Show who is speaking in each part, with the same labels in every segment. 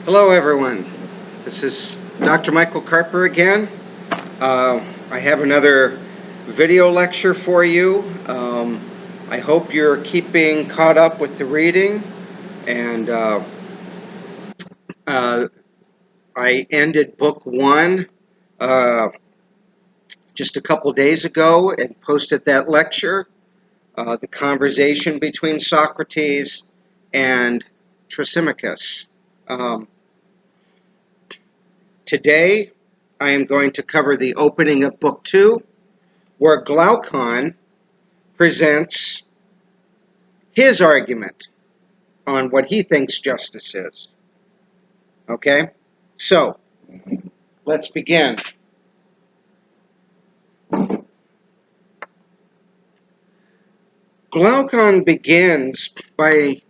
Speaker 1: Hello everyone, this is Dr. Michael Carper again. I have another video lecture for you. I hope you're keeping caught up with the reading, and I ended book 1 just a couple days ago and posted that lecture, the conversation between Socrates and Thrasymachus. Today, I am going to cover the opening of Book 2, where Glaucon presents his argument on what he thinks justice is. Okay? So, let's begin. Glaucon begins by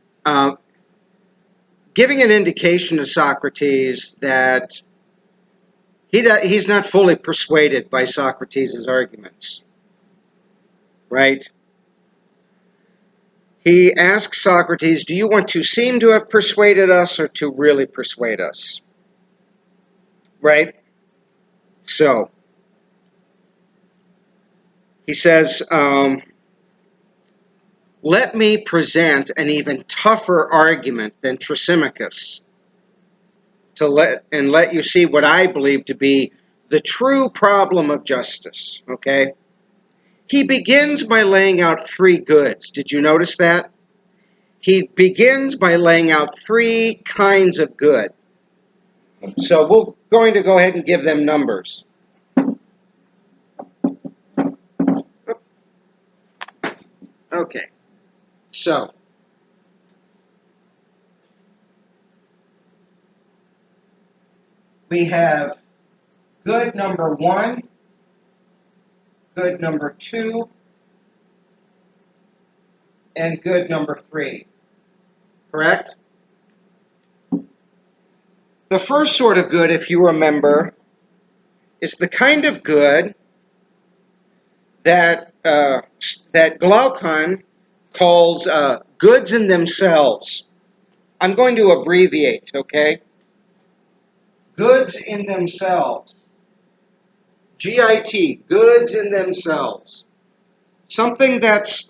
Speaker 1: giving an indication to Socrates that he's not fully persuaded by Socrates' arguments, right? He asks Socrates, do you want to seem to have persuaded us or to really persuade us? Right? So, he says, let me present an even tougher argument than Thrasymachus to let you see what I believe to be the true problem of justice, okay? He begins by laying out 3 goods. Did you notice that? He begins by laying out 3 kinds of good. So we're going to go ahead and give them numbers. Okay, so we have good number 1, good number 2, and good number 3. Correct? The first sort of good, if you remember, is the kind of good that Glaucon calls goods in themselves. I'm going to abbreviate, okay? Goods in themselves. GIT, goods in themselves. Something that's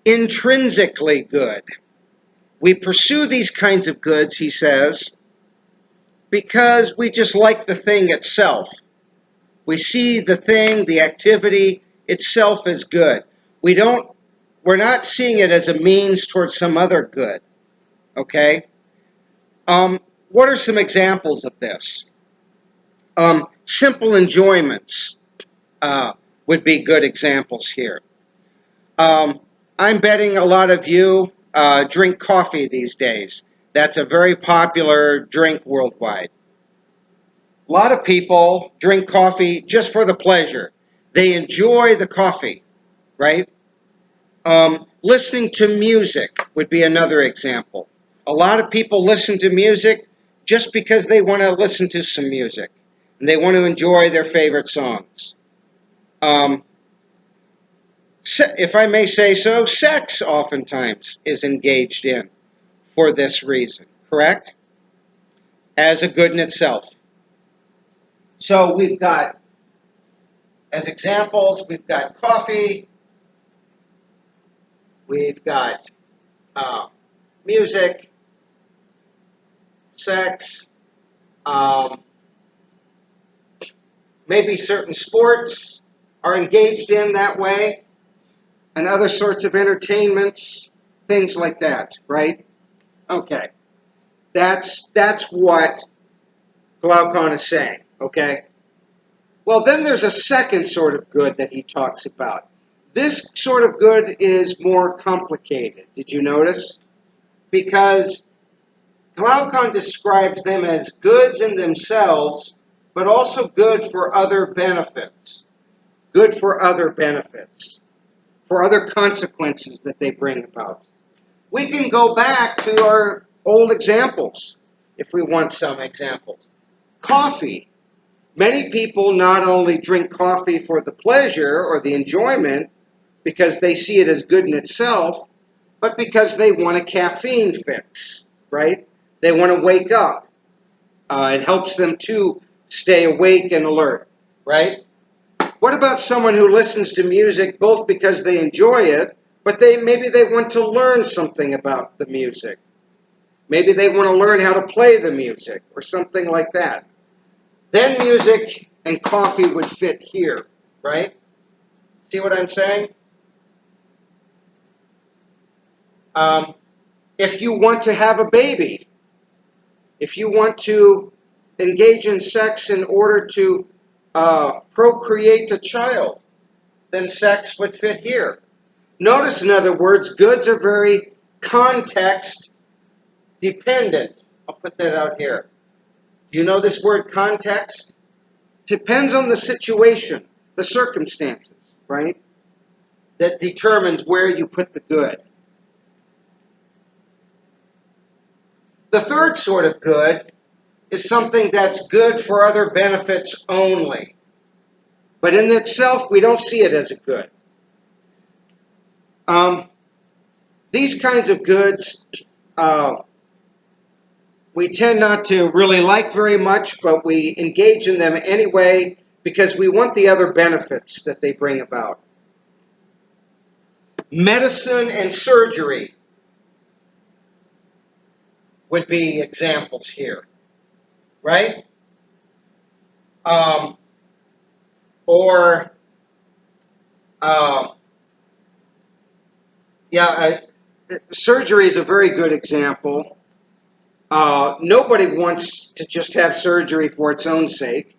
Speaker 1: intrinsically good. We pursue these kinds of goods, he says, because we just like the thing itself. We see the thing, the activity itself as good. We're not seeing it as a means towards some other good. Okay? What are some examples of this? Simple enjoyments would be good examples here. I'm betting a lot of you drink coffee these days. That's a very popular drink worldwide. A lot of people drink coffee just for the pleasure. They enjoy the coffee, right? Listening to music would be another example. A lot of people listen to music just because they want to listen to some music. And they want to enjoy their favorite songs. If I may say so, sex oftentimes is engaged in for this reason, correct? As a good in itself. So we've got, as examples, we've got coffee, we've got music, sex, maybe certain sports are engaged in that way, and other sorts of entertainments, things like that, right? Okay. That's what Glaucon is saying, okay? Well, then there's a second sort of good that he talks about. This sort of good is more complicated. Did you notice? Because Glaucon describes them as goods in themselves, but also good for other benefits. Good for other benefits. For other consequences that they bring about. We can go back to our old examples, if we want some examples. Coffee. Many people not only drink coffee for the pleasure or the enjoyment, because they see it as good in itself, but because they want a caffeine fix, right? They want to wake up. It helps them to stay awake and alert, right? What about someone who listens to music both because they enjoy it, but maybe they want to learn something about the music? Maybe they want to learn how to play the music or something like that. Then music and coffee would fit here, right? See what I'm saying? If you want to have a baby, if you want to engage in sex in order to procreate a child, then sex would fit here. Notice, in other words, goods are very context dependent. I'll put that out here. Do you know this word context? Depends on the situation, the circumstances, right? That determines where you put the good. The third sort of good is something that's good for other benefits only. But in itself, we don't see it as a good. These kinds of goods we tend not to really like very much, but we engage in them anyway because we want the other benefits that they bring about. Medicine and surgery would be examples here, right? Surgery is a very good example. Nobody wants to just have surgery for its own sake.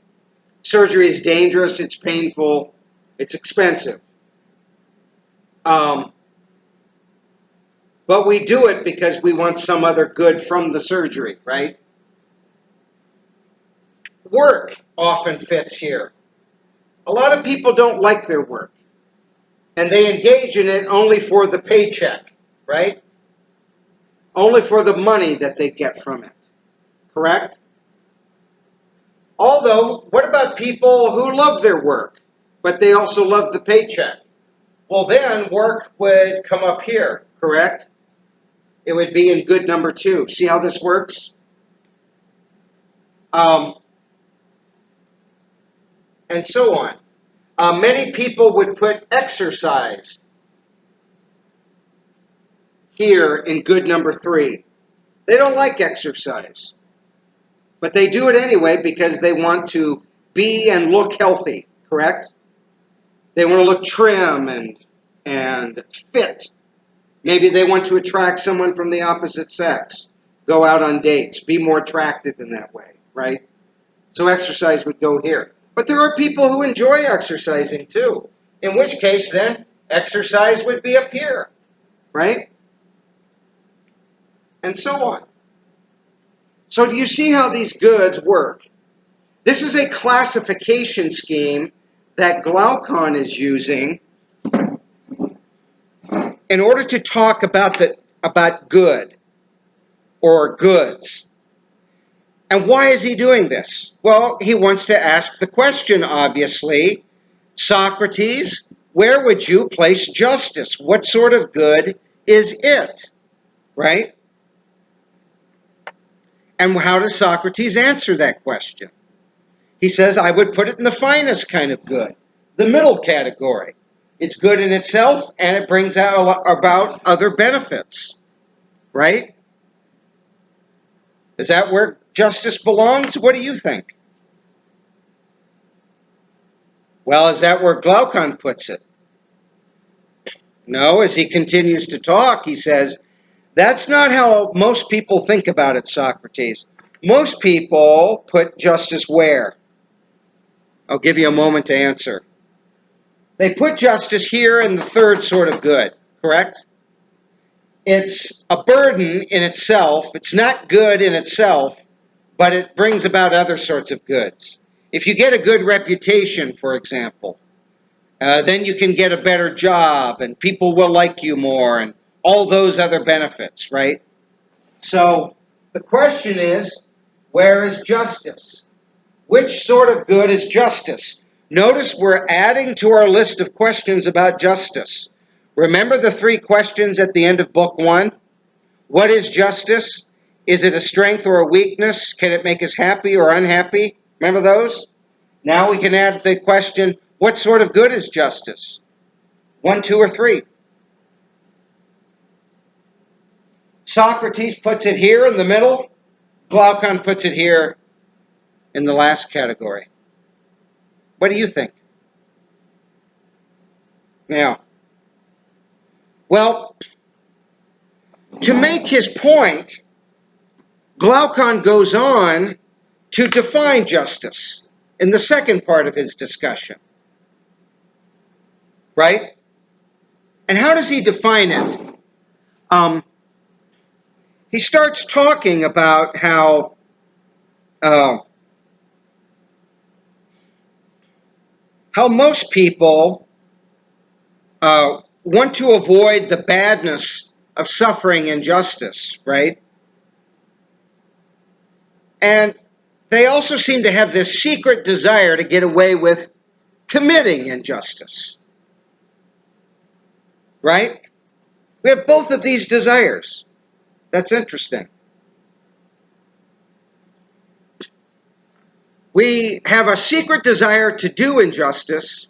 Speaker 1: Surgery is dangerous, it's painful, it's expensive. But we do it because we want some other good from the surgery, right? Work often fits here. A lot of people don't like their work, and they engage in it only for the paycheck, right? Only for the money that they get from it, correct? Although, what about people who love their work, but they also love the paycheck? Well, then work would come up here, correct? It would be in good number 2. See how this works? And so on. Many people would put exercise here in good number 3. They don't like exercise, but they do it anyway because they want to be and look healthy, correct? They want to look trim and fit. Maybe they want to attract someone from the opposite sex, go out on dates, be more attractive in that way, right? So exercise would go here. But there are people who enjoy exercising too, in which case then exercise would be up here, right? And so on. So do you see how these goods work? This is a classification scheme that Glaucon is using in order to talk about good or goods. And why is he doing this? Well, he wants to ask the question, obviously, Socrates, where would you place justice? What sort of good is it? Right? And how does Socrates answer that question? He says, I would put it in the finest kind of good, the middle category. It's good in itself, and it brings about other benefits. Right? Is that where justice belongs? What do you think? Well, is that where Glaucon puts it? No, as he continues to talk, he says, that's not how most people think about it, Socrates. Most people put justice where? I'll give you a moment to answer. They put justice here in the third sort of good, correct? It's a burden in itself. It's not good in itself, but it brings about other sorts of goods. If you get a good reputation, for example, then you can get a better job and people will like you more and all those other benefits, right? So the question is, where is justice? Which sort of good is justice? Notice we're adding to our list of questions about justice. Remember the 3 questions at the end of Book 1? What is justice? Is it a strength or a weakness? Can it make us happy or unhappy? Remember those? Now we can add the question, what sort of good is justice? 1, 2, or 3? Socrates puts it here in the middle. Glaucon puts it here in the last category. What do you think? Now, well, to make his point, Glaucon goes on to define justice in the second part of his discussion. Right? And how does he define it? He starts talking about how most people want to avoid the badness of suffering injustice, right? And they also seem to have this secret desire to get away with committing injustice, right? We have both of these desires. That's interesting. We have a secret desire to do injustice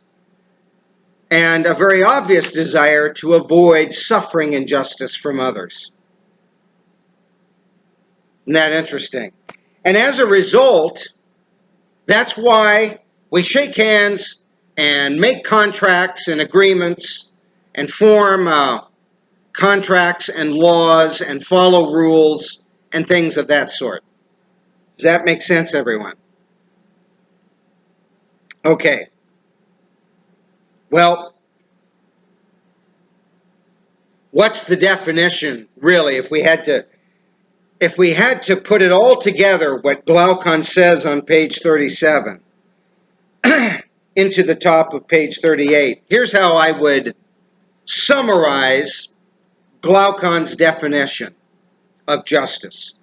Speaker 1: and a very obvious desire to avoid suffering injustice from others. Isn't that interesting? And as a result, that's why we shake hands and make contracts and agreements and form contracts and laws and follow rules and things of that sort. Does that make sense, everyone? Okay. Well, what's the definition, really, if we had to put it all together, what Glaucon says on page 37 into the top of page 38? Here's how I would summarize Glaucon's definition of justice.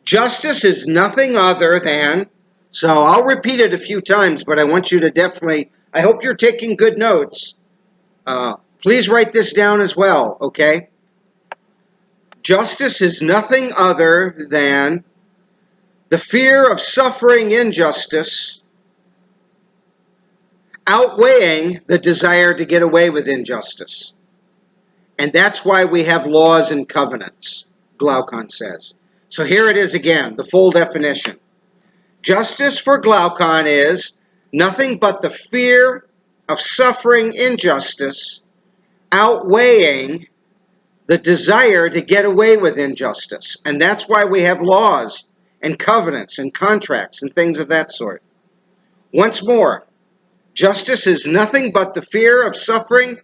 Speaker 1: Justice is nothing other than, so I'll repeat it a few times, but I want you to definitely, I hope you're taking good notes. Please write this down as well, okay? Justice is nothing other than the fear of suffering injustice outweighing the desire to get away with injustice. And that's why we have laws and covenants, Glaucon says. So here it is again, the full definition. Justice for Glaucon is nothing but the fear of suffering injustice outweighing the desire to get away with injustice. And that's why we have laws and covenants and contracts and things of that sort. Once more, justice is nothing but the fear of suffering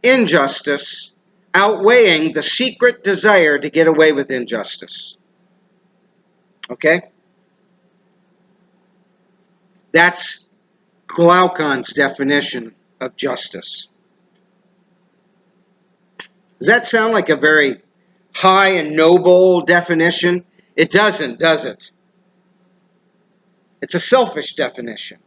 Speaker 1: injustice outweighing the secret desire to get away with injustice. Okay? That's Glaucon's definition of justice. Does that sound like a very high and noble definition? It doesn't, does it? It's a selfish definition.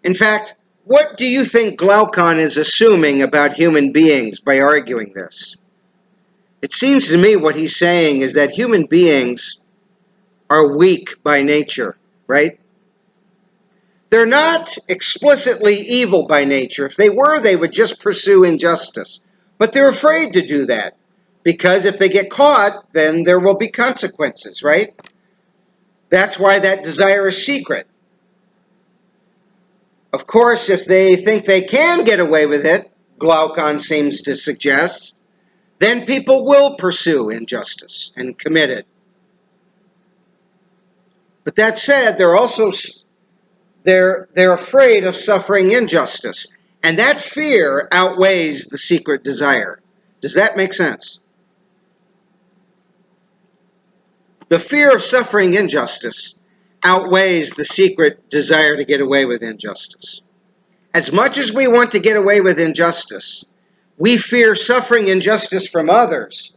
Speaker 1: In fact, what do you think Glaucon is assuming about human beings by arguing this? It seems to me what he's saying is that human beings are weak by nature, right? They're not explicitly evil by nature. If they were, they would just pursue injustice. But they're afraid to do that because if they get caught, then there will be consequences, right? That's why that desire is secret. Of course, if they think they can get away with it, Glaucon seems to suggest, then people will pursue injustice and commit it. But that said, they're afraid of suffering injustice. And that fear outweighs the secret desire. Does that make sense? The fear of suffering injustice outweighs the secret desire to get away with injustice. As much as we want to get away with injustice, we fear suffering injustice from others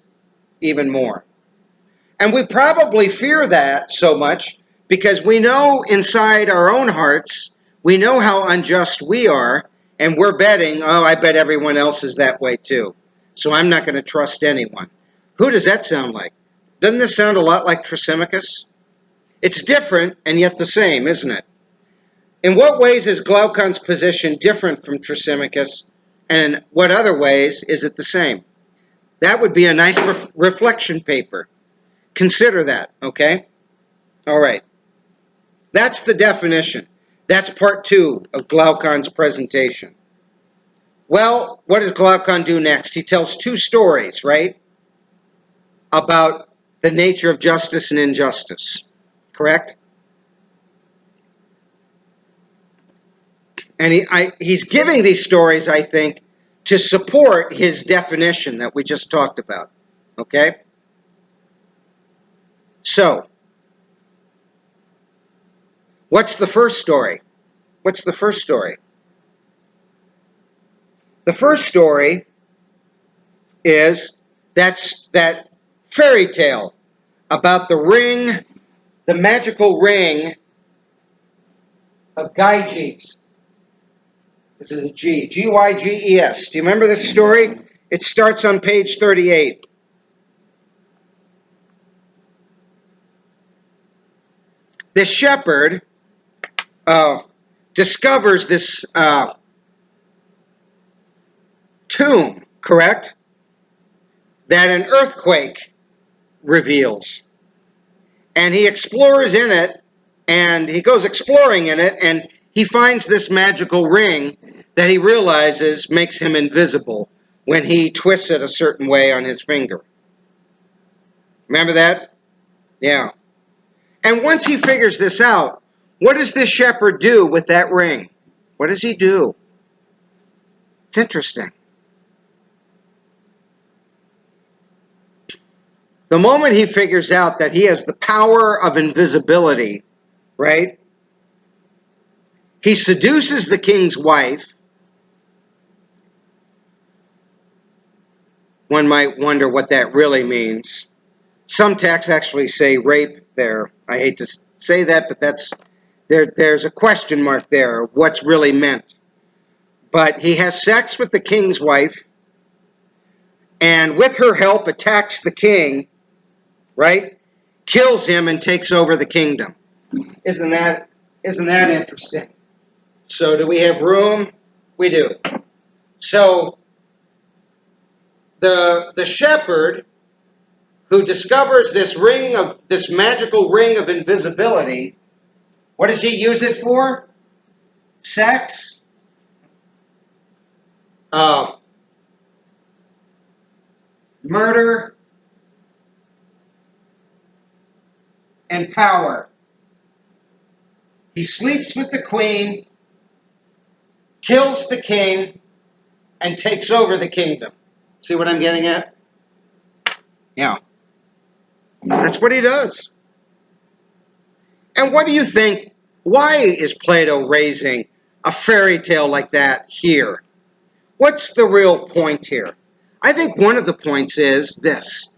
Speaker 1: even more. And we probably fear that so much because we know inside our own hearts, we know how unjust we are, and we're betting, oh, I bet everyone else is that way too. So I'm not going to trust anyone. Who does that sound like? Doesn't this sound a lot like Thrasymachus? It's different and yet the same, isn't it? In what ways is Glaucon's position different from Thrasymachus, and in what other ways is it the same? That would be a nice reflection paper. Consider that, okay? All right. That's the definition. That's part 2 of Glaucon's presentation. Well, what does Glaucon do next? He tells 2 stories, right? About the nature of justice and injustice. Correct? And he's giving these stories, I think, to support his definition that we just talked about. Okay? So, what's the first story? What's the first story? The first story is that fairy tale about the ring, the magical ring of Gyges. This is a G, Gyges. Do you remember this story? It starts on page 38. This shepherd discovers this tomb, correct? That an earthquake reveals. And he explores in it, and he goes exploring in it, and he finds this magical ring that he realizes makes him invisible when he twists it a certain way on his finger. Remember that? Yeah. And once he figures this out, what does this shepherd do with that ring? What does he do? It's interesting. The moment he figures out that he has the power of invisibility, right? He seduces the king's wife. One might wonder what that really means. Some texts actually say rape there. I hate to say that, but there's a question mark there of what's really meant. But he has sex with the king's wife, and with her help attacks the king, right? Kills him and takes over the kingdom. Isn't that interesting? So do we have room? We do. So the shepherd who discovers this magical ring of invisibility, what does he use it for? Sex, murder, and power. He sleeps with the queen, kills the king, and takes over the kingdom. See what I'm getting at? Yeah. That's what he does. And what do you think? Why is Plato raising a fairy tale like that here? What's the real point here? I think one of the points is this.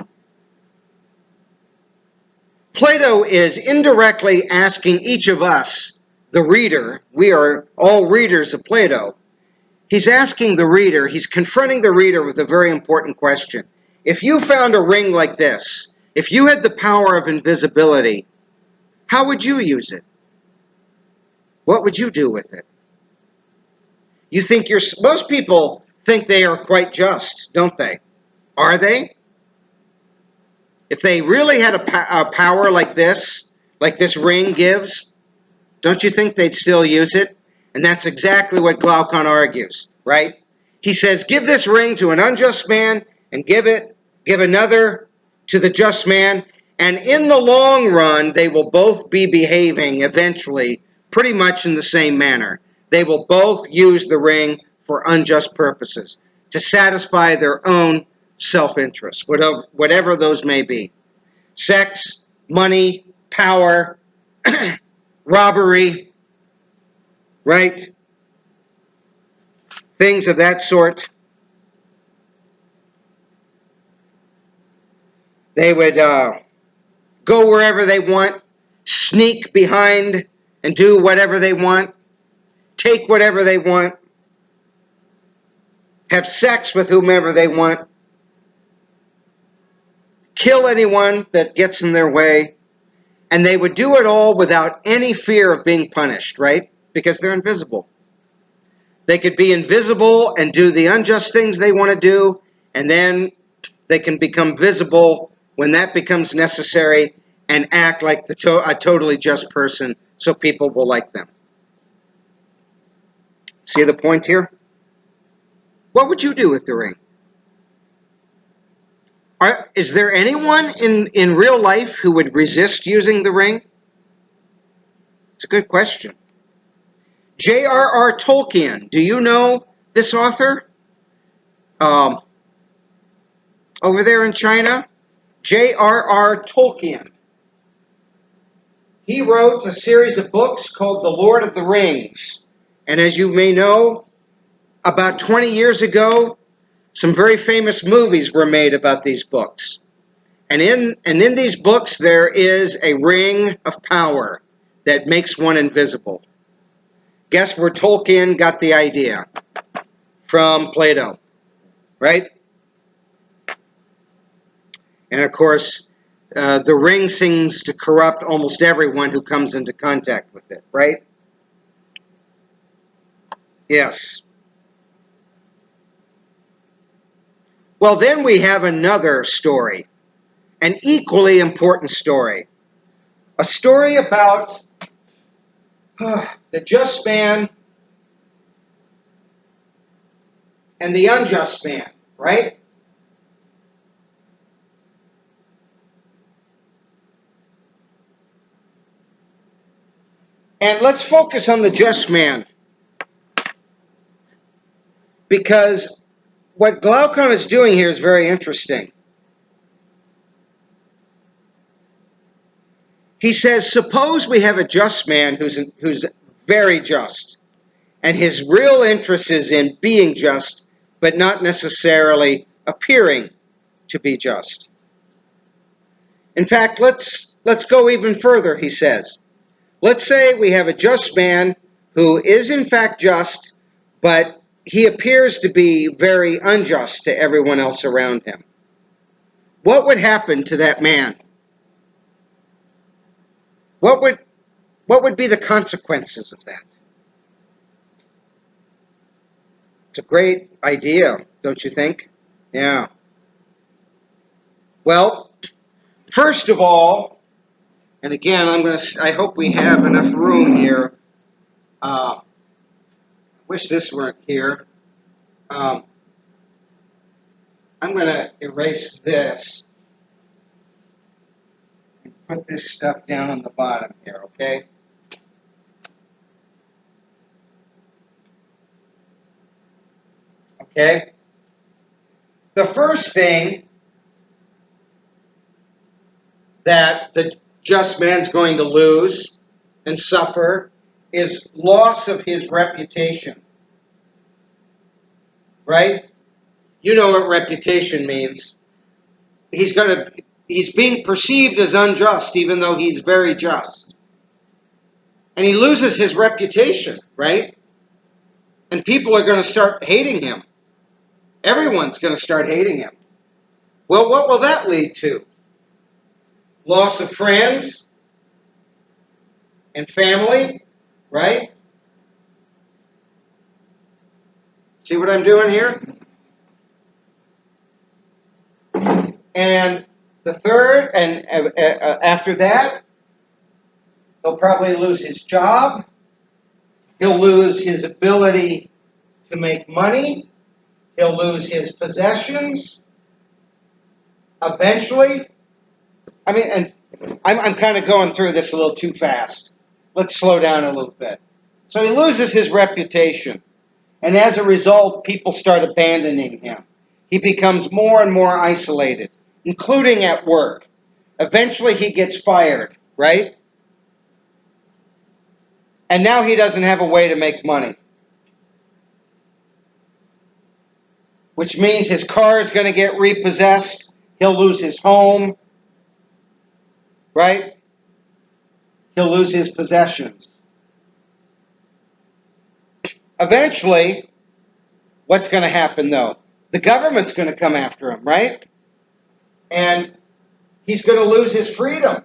Speaker 1: Plato is indirectly asking each of us, the reader, we are all readers of Plato, he's asking the reader, he's confronting the reader with a very important question. If you found a ring like this, if you had the power of invisibility, how would you use it? What would you do with it? You think most people think they are quite just, don't they? Are they? If they really had a power like this ring gives, don't you think they'd still use it? And that's exactly what Glaucon argues, right? He says, give this ring to an unjust man and give another to the just man, and in the long run, they will both be behaving eventually pretty much in the same manner. They will both use the ring for unjust purposes, to satisfy their own self-interest, whatever those may be. Sex, money, power, robbery, right? Things of that sort. They would go wherever they want, sneak behind and do whatever they want, take whatever they want, have sex with whomever they want. kill anyone that gets in their way, and they would do it all without any fear of being punished, right? Because they're invisible. They could be invisible and do the unjust things they want to do, and then they can become visible when that becomes necessary and act like a totally just person so people will like them. See the point here? What would you do with the ring? Is there anyone in real life who would resist using the ring? It's a good question. J.R.R. Tolkien, do you know this author? Over there in China? J.R.R. Tolkien. He wrote a series of books called The Lord of the Rings. And as you may know, about 20 years ago, some very famous movies were made about these books. And in these books, there is a ring of power that makes one invisible. Guess where Tolkien got the idea? From Plato, right? And of course, the ring seems to corrupt almost everyone who comes into contact with it, right? Yes. Well, then we have another story, an equally important story. A story about the just man and the unjust man, right? And let's focus on the just man, because what Glaucon is doing here is very interesting. He says, suppose we have a just man who's very just, and his real interest is in being just, but not necessarily appearing to be just. In fact, let's go even further, he says. Let's say we have a just man who is in fact just, but he appears to be very unjust to everyone else around him. What would happen to that man? What would be the consequences of that? It's a great idea, don't you think? Yeah. Well, first of all, and again, I hope we have enough room here. Wish this weren't here. I'm going to erase this and put this stuff down on the bottom here, okay? Okay? The first thing that the just man's going to lose and suffer is loss of his reputation. Right? You know what reputation means. He's being perceived as unjust even though he's very just. And he loses his reputation, right? And people are going to start hating him. Everyone's going to start hating him. Well, what will that lead to? Loss of friends and family, right? See what I'm doing here? And the third, and after that, he'll probably lose his job. He'll lose his ability to make money. He'll lose his possessions. Eventually, and I'm kind of going through this a little too fast. Let's slow down a little bit. So he loses his reputation. And as a result, people start abandoning him. He becomes more and more isolated, including at work. Eventually, he gets fired, right? And now he doesn't have a way to make money. Which means his car is going to get repossessed. He'll lose his home, right? He'll lose his possessions. Eventually, what's going to happen, though? The government's going to come after him, right? And he's going to lose his freedom.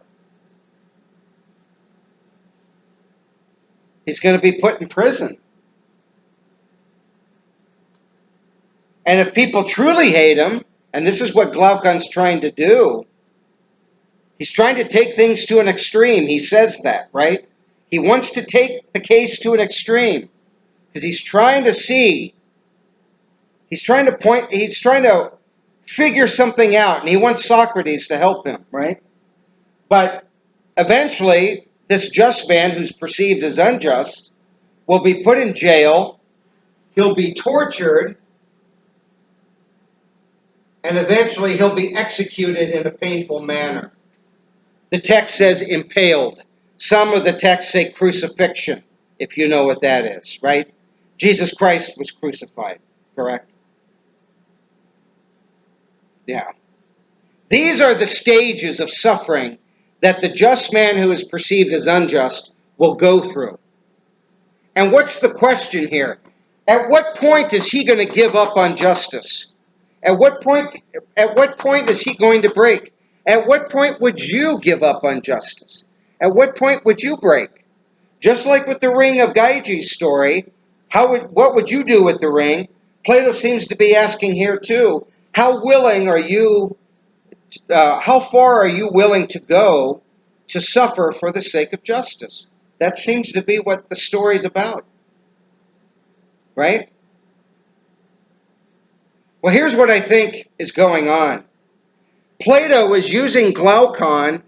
Speaker 1: He's going to be put in prison. And if people truly hate him, and this is what Glaucon's trying to do, he's trying to take things to an extreme. He says that, right? He wants to take the case to an extreme because he's trying to see, he's trying to figure something out, and he wants Socrates to help him, right? But eventually, this just man who's perceived as unjust will be put in jail, he'll be tortured, and eventually he'll be executed in a painful manner. The text says impaled. Some of the texts say crucifixion, if you know what that is, right? Jesus Christ was crucified, correct? Yeah. These are the stages of suffering that the just man who is perceived as unjust will go through. And what's the question here? At what point is he going to give up on justice? At what point is he going to break? At what point would you give up on justice? At what point would you break? Just like with the ring of Gyges story, what would you do with the ring? Plato seems to be asking here too, how far are you willing to go to suffer for the sake of justice? That seems to be what the story's about. Right? Well, here's what I think is going on. Plato is using Glaucon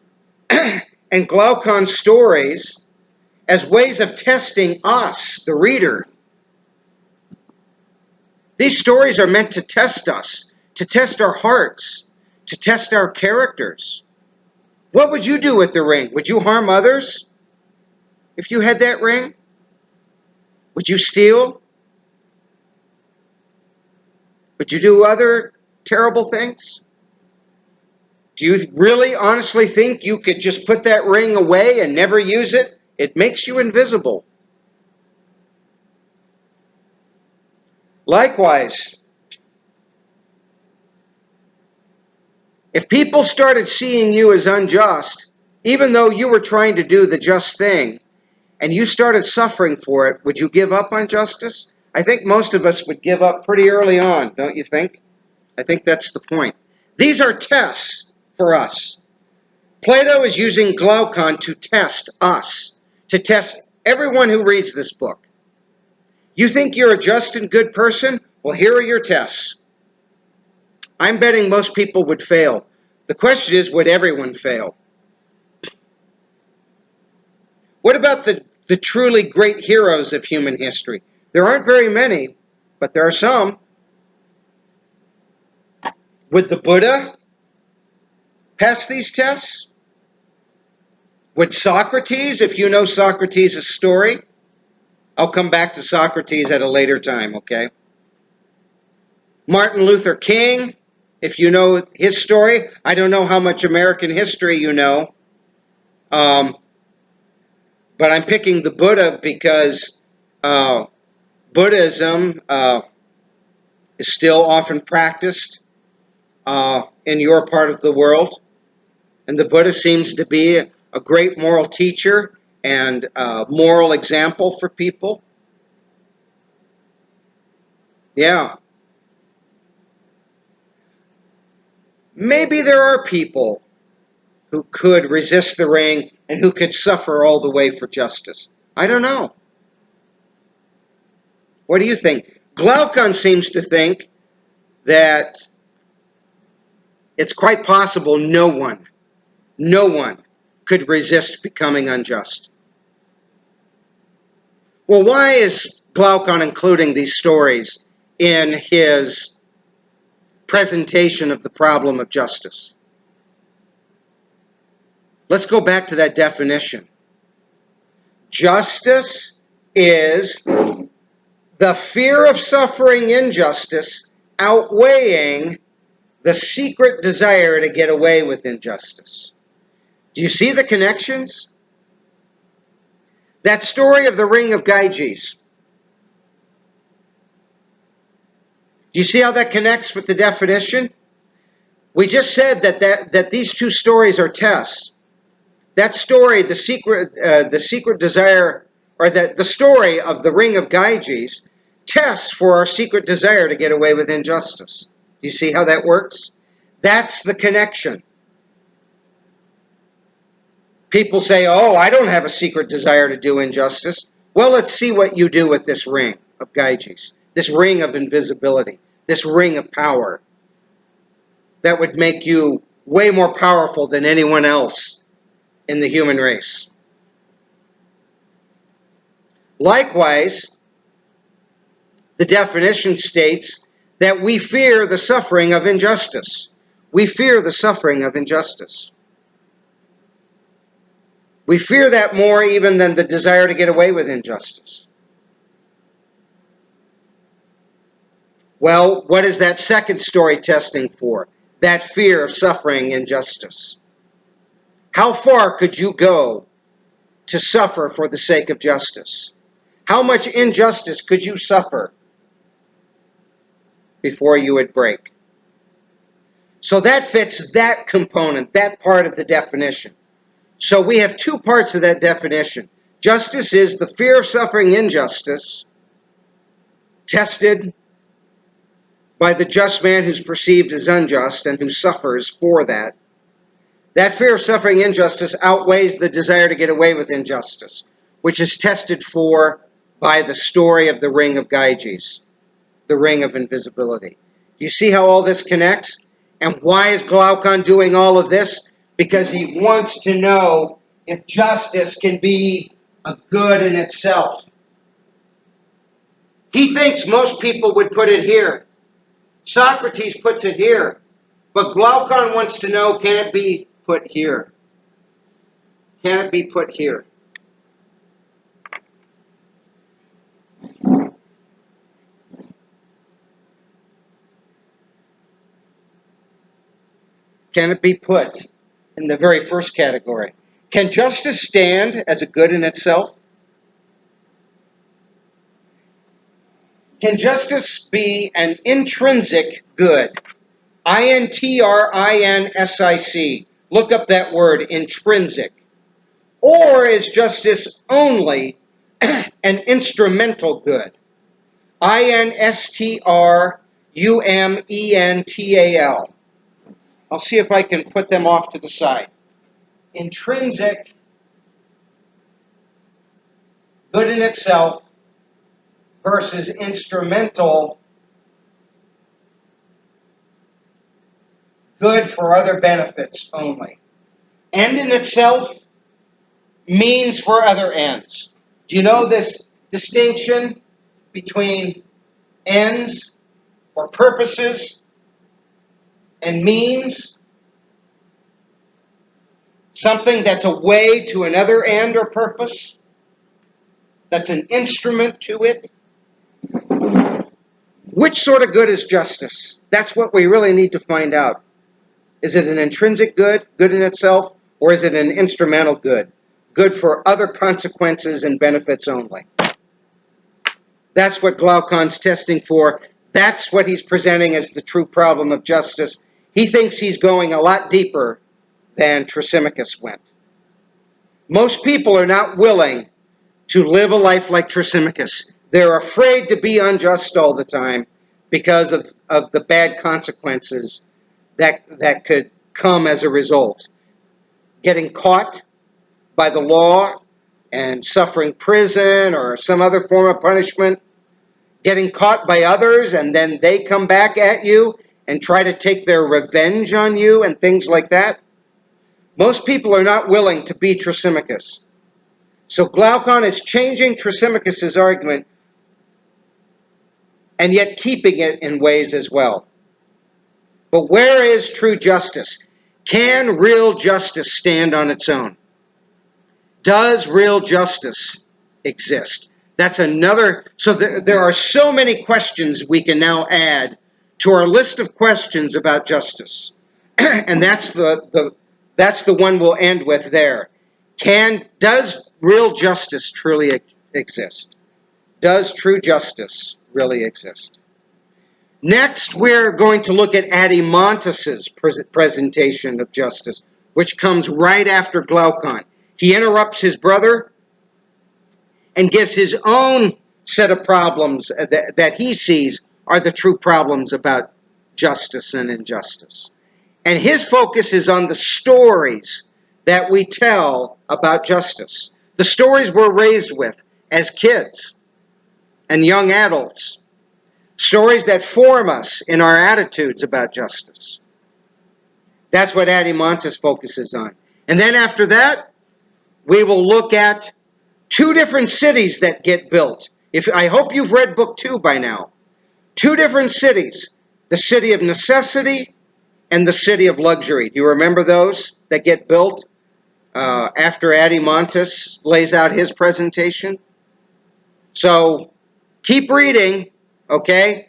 Speaker 1: and Glaucon's stories as ways of testing us, the reader. These stories are meant to test us, to test our hearts, to test our characters. What would you do with the ring? Would you harm others if you had that ring? Would you steal? Would you do other terrible things? Do you really honestly think you could just put that ring away and never use it? It makes you invisible. Likewise, if people started seeing you as unjust, even though you were trying to do the just thing, and you started suffering for it, would you give up on justice? I think most of us would give up pretty early on, don't you think? I think that's the point. These are tests for us. Plato is using Glaucon to test us, to test everyone who reads this book. You think you're a just and good person? Well, here are your tests. I'm betting most people would fail. The question is, would everyone fail? What about the truly great heroes of human history? There aren't very many, but there are some. Would the Buddha pass these tests? Would Socrates, if you know Socrates' story? I'll come back to Socrates at a later time, okay? Martin Luther King, if you know his story. I don't know how much American history you know, but I'm picking the Buddha because Buddhism is still often practiced in your part of the world. And the Buddha seems to be a great moral teacher and moral example for people. Yeah. Maybe there are people who could resist the ring and who could suffer all the way for justice. I don't know. What do you think? Glaucon seems to think that it's quite possible no one could resist becoming unjust. Well, why is Glaucon including these stories in his presentation of the problem of justice? Let's go back to that definition. Justice is the fear of suffering injustice outweighing the secret desire to get away with injustice. Do you see the connections? That story of the ring of Gyges. Do you see how that connects with the definition? We just said that these two stories are tests. That story, the secret desire, or the story of the ring of Gyges, tests for our secret desire to get away with injustice. Do you see how that works? That's the connection. People say, oh, I don't have a secret desire to do injustice. Well, let's see what you do with this ring of Gyges, this ring of invisibility, this ring of power that would make you way more powerful than anyone else in the human race. Likewise, the definition states that we fear the suffering of injustice. We fear the suffering of injustice. We fear that more even than the desire to get away with injustice. Well, what is that second story testing for? That fear of suffering injustice. How far could you go to suffer for the sake of justice? How much injustice could you suffer before you would break? So that fits that component, that part of the definition. So we have two parts of that definition. Justice is the fear of suffering injustice, tested by the just man who's perceived as unjust and who suffers for that. That fear of suffering injustice outweighs the desire to get away with injustice, which is tested for by the story of the ring of Gyges, the ring of invisibility. Do you see how all this connects? And why is Glaucon doing all of this? Because he wants to know if justice can be a good in itself. He thinks most people would put it here. Socrates puts it here. But Glaucon wants to know, can it be put here? Can it be put here? Can it be put in the very first category? Can justice stand as a good in itself? Can justice be an intrinsic good? INTRINSIC. Look up that word, intrinsic. Or is justice only an instrumental good? INSTRUMENTAL. I'll see if I can put them off to the side. Intrinsic, good in itself, versus instrumental, good for other benefits only. End in itself, means for other ends. Do you know this distinction between ends or purposes and means? Something that's a way to another end or purpose, that's an instrument to it. Which sort of good is justice? That's what we really need to find out. Is it an intrinsic good, good in itself, or is it an instrumental good, good for other consequences and benefits only? That's what Glaucon's testing for. That's what he's presenting as the true problem of justice. He thinks he's going a lot deeper than Thrasymachus went. Most people are not willing to live a life like Thrasymachus. They're afraid to be unjust all the time because of the bad consequences that could come as a result. Getting caught by the law and suffering prison or some other form of punishment. Getting caught by others and then they come back at you and try to take their revenge on you and things like that. Most people are not willing to be Thrasymachus. So Glaucon is changing Thrasymachus' argument and yet keeping it in ways as well. But where is true justice? Can real justice stand on its own? Does real justice exist? That's another. So there are so many questions we can now add to our list of questions about justice. And that's the one we'll end with there. Does real justice truly exist? Does true justice really exist? Next, we're going to look at Adeimantus's presentation of justice, which comes right after Glaucon. He interrupts his brother and gives his own set of problems that he sees are the true problems about justice and injustice. And his focus is on the stories that we tell about justice. The stories we're raised with as kids and young adults. Stories that form us in our attitudes about justice. That's what Adeimantus focuses on. And then after that, we will look at two different cities that get built. I hope you've read book 2 by now. Two different cities. The city of necessity and the city of luxury. Do you remember those that get built after Adeimantus lays out his presentation? So keep reading, okay?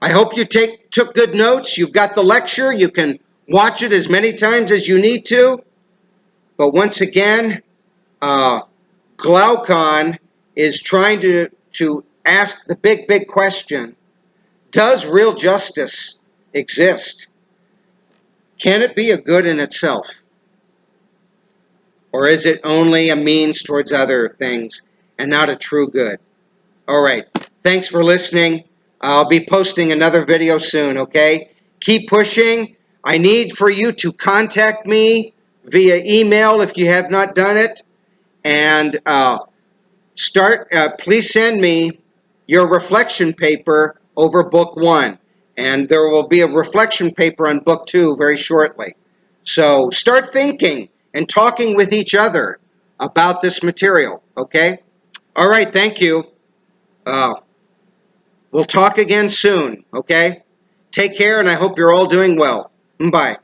Speaker 1: I hope you took good notes. You've got the lecture. You can watch it as many times as you need to. But once again, Glaucon is trying to ask the big question, does real justice exist? Can it be a good in itself? Or is it only a means towards other things and not a true good? All right. Thanks for listening. I'll be posting another video soon, okay? Keep pushing. I need for you to contact me via email if you have not done it. And please send me your reflection paper over book 1. And there will be a reflection paper on book 2 very shortly. So start thinking and talking with each other about this material, okay? All right, thank you. We'll talk again soon, okay? Take care, and I hope you're all doing well. Bye.